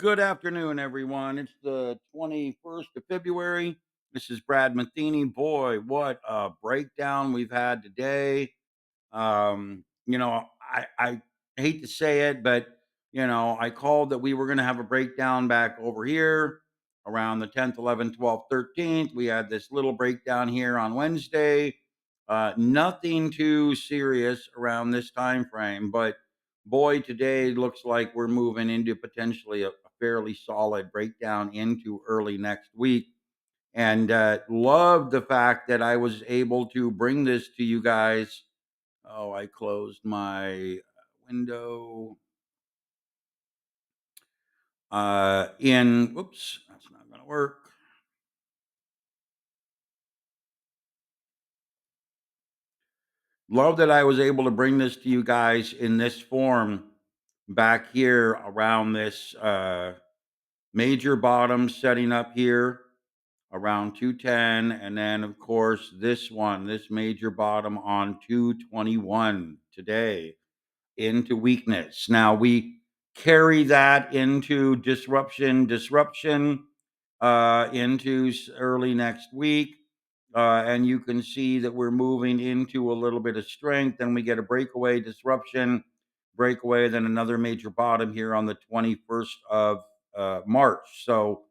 Good afternoon, everyone. It's the 21st of February. This is Brad Matheny. Boy, what a breakdown we've had today. I hate to say it, but I called that we were going to have a breakdown back over here around the 10th, 11th, 12th, 13th. We had this little breakdown here on Wednesday. Nothing too serious around this time frame, but boy, today looks like we're moving into potentially a fairly solid breakdown into early next week. And love the fact that I was able to bring this to you guys. Oh, I closed my window. Whoops, that's not going to work. Love that I was able to bring this to you guys in this form back here around this major bottom setting up here around 210. And then, of course, this major bottom on 221 today into weakness. Now we carry that into disruption into early next week. And you can see that we're moving into a little bit of strength. Then we get a breakaway disruption, breakaway, then another major bottom here on the 21st of March. So,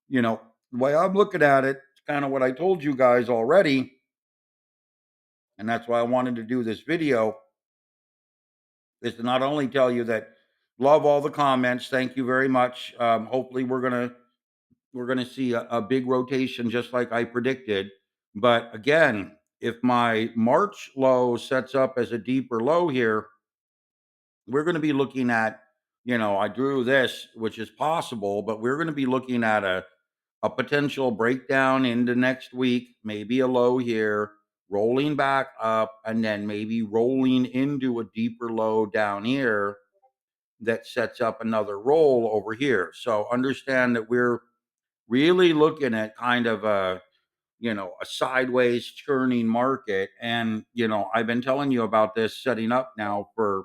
the way I'm looking at it, it's kind of what I told you guys already. And that's why I wanted to do this video is to not only tell you that love all the comments. Thank you very much. Hopefully we're gonna see a big rotation just like I predicted. But again, if my March low sets up as a deeper low here, we're going to be looking at, I drew this, which is possible, but we're going to be looking at a potential breakdown into next week, maybe a low here, rolling back up, and then maybe rolling into a deeper low down here that sets up another roll over here. So understand that we're really looking at kind of a sideways churning market. And, I've been telling you about this setting up now for,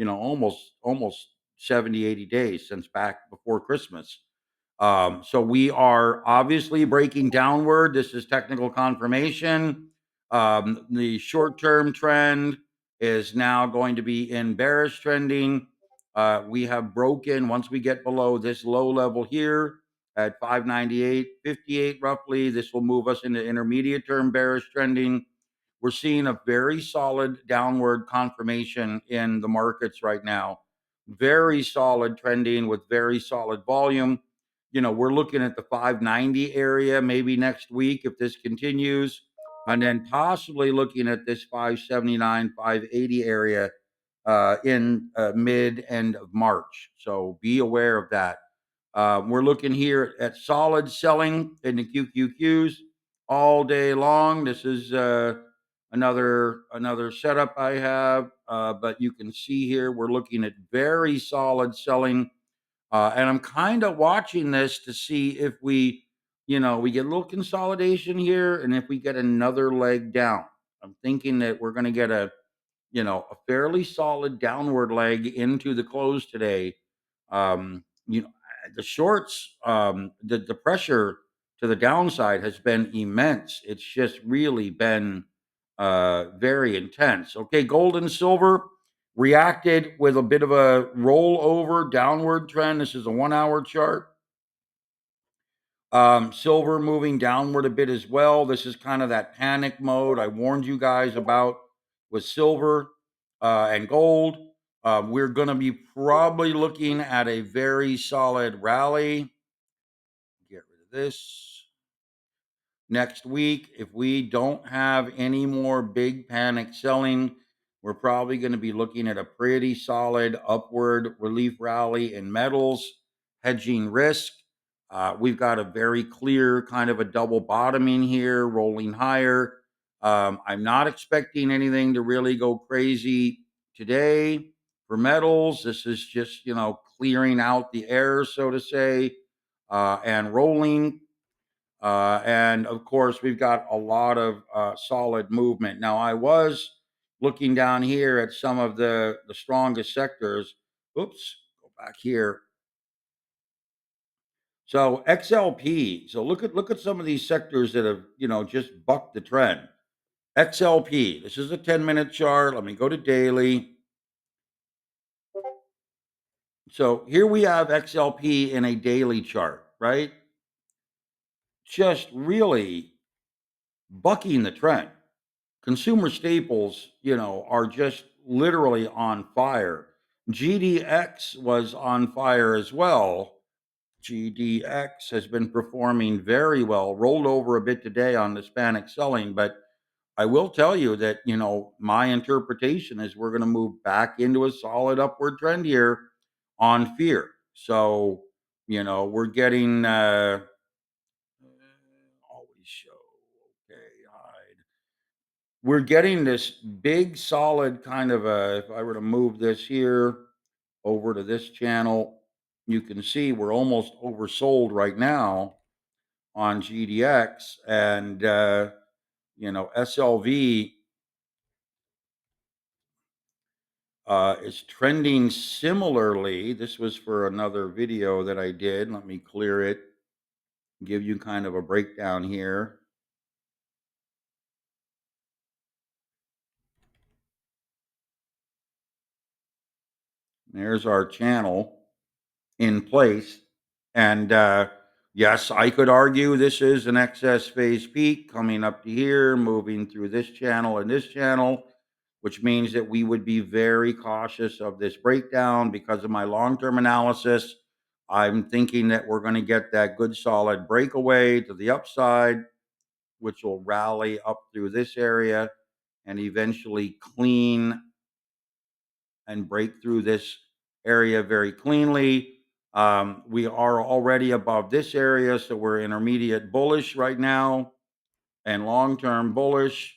almost 70, 80 days since back before Christmas. So we are obviously breaking downward. This is technical confirmation. The short term trend is now going to be in bearish trending. We have broken, once we get below this low level here at 598.58 roughly, this will move us into intermediate term bearish trending. We're seeing a very solid downward confirmation in the markets right now. Very solid trending with very solid volume. We're looking at the 590 area maybe next week if this continues, and then possibly looking at this 579, 580 area in mid end of March. So be aware of that. We're looking here at solid selling in the QQQs all day long. This is another setup I have, but you can see here we're looking at very solid selling, and I'm kind of watching this to see if we get a little consolidation here, and if we get another leg down. I'm thinking that we're going to get a fairly solid downward leg into the close today. The shorts, the pressure to the downside has been immense. It's just really been very intense. Okay, gold and silver reacted with a bit of a rollover downward trend. This is a 1 hour chart. Silver moving downward a bit as well. This is kind of that panic mode I warned you guys about with silver and gold. We're going to be probably looking at a very solid rally. Get rid of this. Next week, if we don't have any more big panic selling, we're probably going to be looking at a pretty solid upward relief rally in metals, hedging risk. We've got a very clear kind of a double bottoming here, rolling higher. I'm not expecting anything to really go crazy today for metals. This is just, clearing out the air, so to say, and rolling. And of course, we've got a lot of solid movement. Now, I was looking down here at some of the strongest sectors. Oops, go back here. So XLP. So look at some of these sectors that have, just bucked the trend. XLP. This is a 10-minute chart. Let me go to daily. So here we have XLP in a daily chart, right? Just really bucking the trend. Consumer staples, are just literally on fire. GDX was on fire as well. GDX has been performing very well, rolled over a bit today on the Hispanic selling, but I will tell you that, my interpretation is we're going to move back into a solid upward trend here on fear. So, we're getting always show. Okay, hide. We're getting this big solid kind of if I were to move this here over to this channel, you can see we're almost oversold right now on GDX and SLV is trending similarly. This was for another video that I did. Let me clear it, give you kind of a breakdown here. There's our channel in place. And yes, I could argue this is an excess phase peak coming up to here, moving through this channel and this channel, which means that we would be very cautious of this breakdown because of my long-term analysis. I'm thinking that we're going to get that good solid breakaway to the upside, which will rally up through this area and eventually clean and break through this area very cleanly. We are already above this area, so we're intermediate bullish right now and long-term bullish.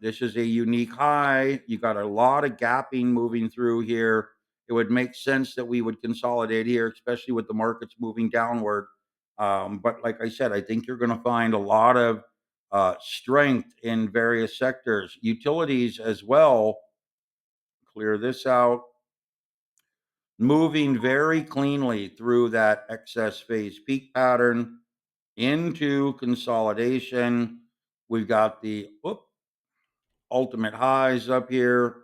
This is a unique high. You got a lot of gapping moving through here. It would make sense that we would consolidate here, especially with the markets moving downward. But like I said, I think you're going to find a lot of strength in various sectors, utilities as well. Clear this out. Moving very cleanly through that excess phase peak pattern into consolidation. We've got the ultimate highs up here.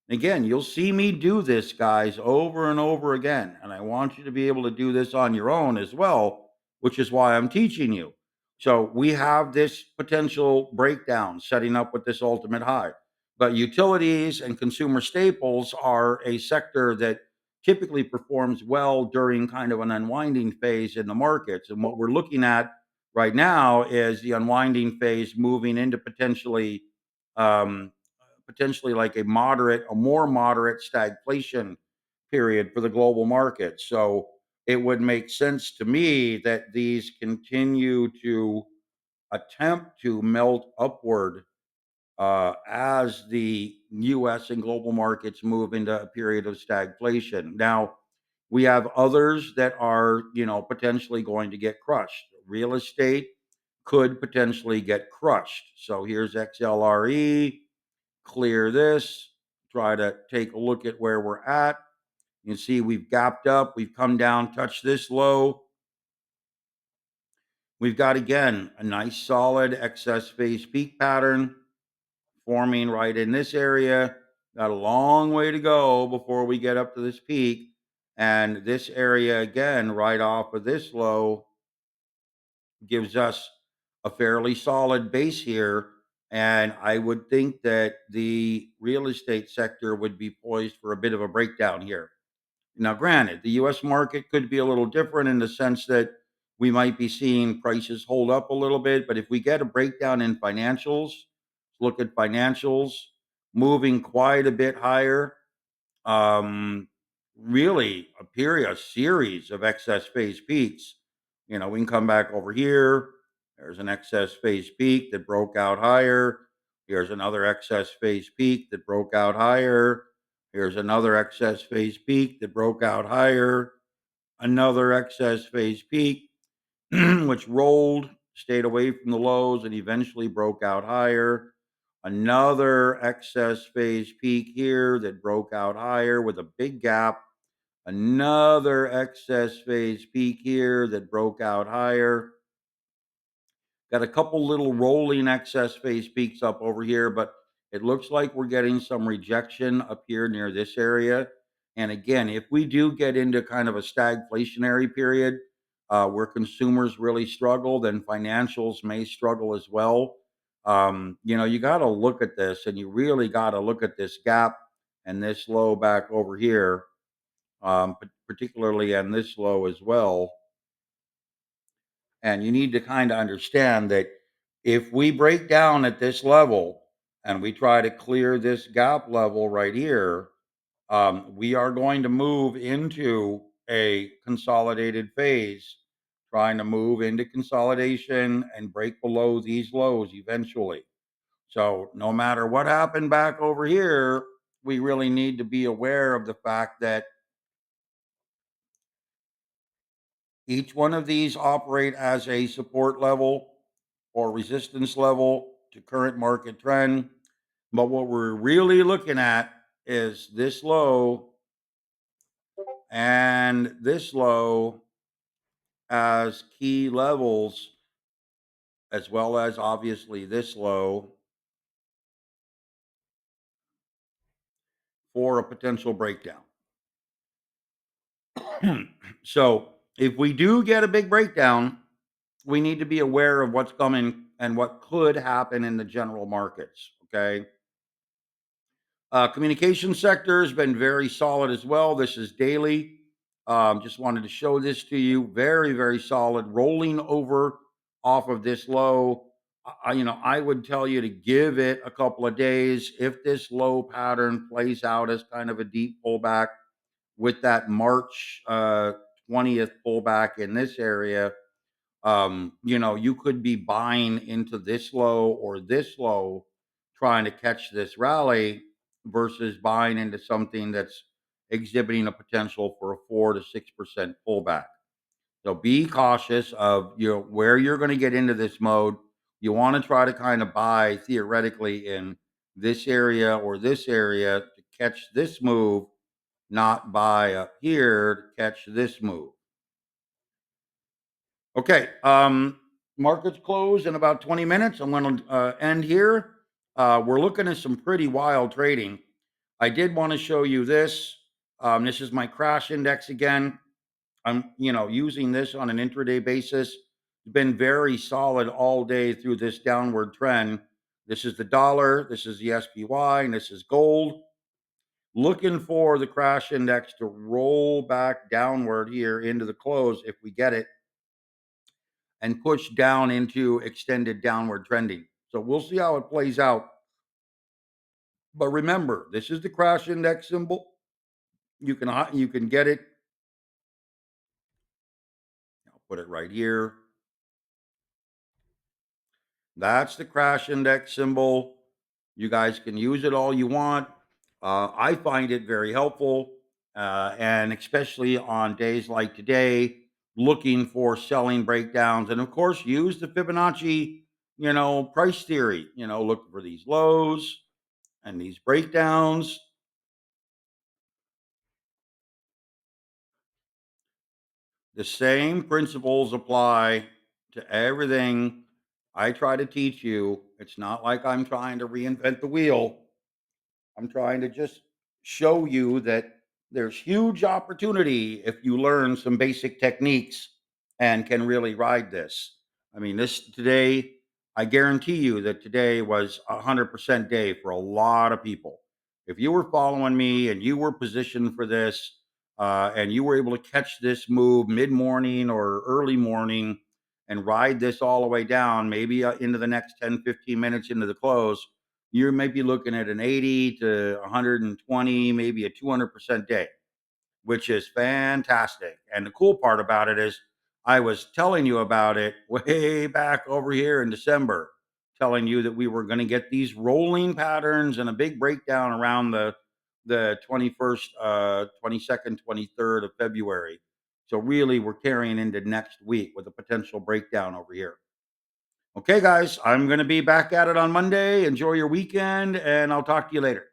Again, you'll see me do this, guys, over and over again. And I want you to be able to do this on your own as well, which is why I'm teaching you. So we have this potential breakdown setting up with this ultimate high. But utilities and consumer staples are a sector that typically performs well during kind of an unwinding phase in the markets. And what we're looking at right now is the unwinding phase moving into um, potentially like a more moderate stagflation period for the global market. So it would make sense to me that these continue to attempt to melt upward as the US and global markets move into a period of stagflation. Now, we have others that are, potentially going to get crushed. Real estate could potentially get crushed. So here's XLRE, clear this, try to take a look at where we're at. You can see we've gapped up, we've come down, touched this low. We've got, again, a nice solid excess phase peak pattern forming right in this area. Got a long way to go before we get up to this peak. And this area, again, right off of this low, gives us a fairly solid base here. And I would think that the real estate sector would be poised for a bit of a breakdown here. Now, granted, the US market could be a little different in the sense that we might be seeing prices hold up a little bit. But if we get a breakdown in financials, look at financials moving quite a bit higher, really a series of excess phase peaks. We can come back over here. There's an excess phase peak that broke out higher. Here's another excess phase peak that broke out higher. Here's another excess phase peak that broke out higher. Another excess phase peak, which rolled, stayed away from the lows, and eventually broke out higher. Another excess phase peak here that broke out higher with a big gap. Another excess phase peak here that broke out higher. Got a couple little rolling excess phase peaks up over here, but it looks like we're getting some rejection up here near this area. And again, if we do get into kind of a stagflationary period where consumers really struggle, then financials may struggle as well. You got to look at this, and you really got to look at this gap and this low back over here, particularly and this low as well. And you need to kind of understand that if we break down at this level and we try to clear this gap level right here, we are going to move into a consolidated phase, trying to move into consolidation and break below these lows eventually. So, no matter what happened back over here, we really need to be aware of the fact that each one of these operate as a support level or resistance level to current market trend. But what we're really looking at is this low and this low as key levels, as well as obviously this low for a potential breakdown. So if we do get a big breakdown, we need to be aware of what's coming and what could happen in the general markets. Okay. Communication sector has been very solid as well. This is daily. Just wanted to show this to you. Very, very solid. Rolling over off of this low. I would tell you to give it a couple of days. If this low pattern plays out as kind of a deep pullback with that March 20th pullback in this area, you could be buying into this low or this low, trying to catch this rally versus buying into something that's exhibiting a potential for a 4 to 6% pullback. So be cautious of where you're going to get into this mode. You want to try to kind of buy theoretically in this area or this area to catch this move, not buy up here to catch this move. Okay. Markets close in about 20 minutes. I'm going to end here. We're looking at some pretty wild trading. I did want to show you this. This is my crash index again. I'm, using this on an intraday basis. It's been very solid all day through this downward trend. This is the dollar, this is the SPY, and this is gold. Looking for the crash index to roll back downward here into the close if we get it, and push down into extended downward trending. So we'll see how it plays out. But remember, this is the crash index symbol. You can get it. I'll put it right here. That's the crash index symbol. You guys can use it all you want. I find it very helpful, and especially on days like today, looking for selling breakdowns, and of course, use the Fibonacci, price theory. Look for these lows and these breakdowns. The same principles apply to everything I try to teach you. It's not like I'm trying to reinvent the wheel. I'm trying to just show you that there's huge opportunity if you learn some basic techniques and can really ride this. I mean, this today, I guarantee you that today was 100% day for a lot of people. If you were following me and you were positioned for this, and you were able to catch this move mid morning or early morning and ride this all the way down, maybe into the next 10, 15 minutes into the close, you're maybe looking at an 80 to 120, maybe a 200% day, which is fantastic. And the cool part about it is I was telling you about it way back over here in December, telling you that we were going to get these rolling patterns and a big breakdown around the 21st, 22nd, 23rd of February. So really we're carrying into next week with a potential breakdown over here. Okay, guys, I'm going to be back at it on Monday. Enjoy your weekend, and I'll talk to you later.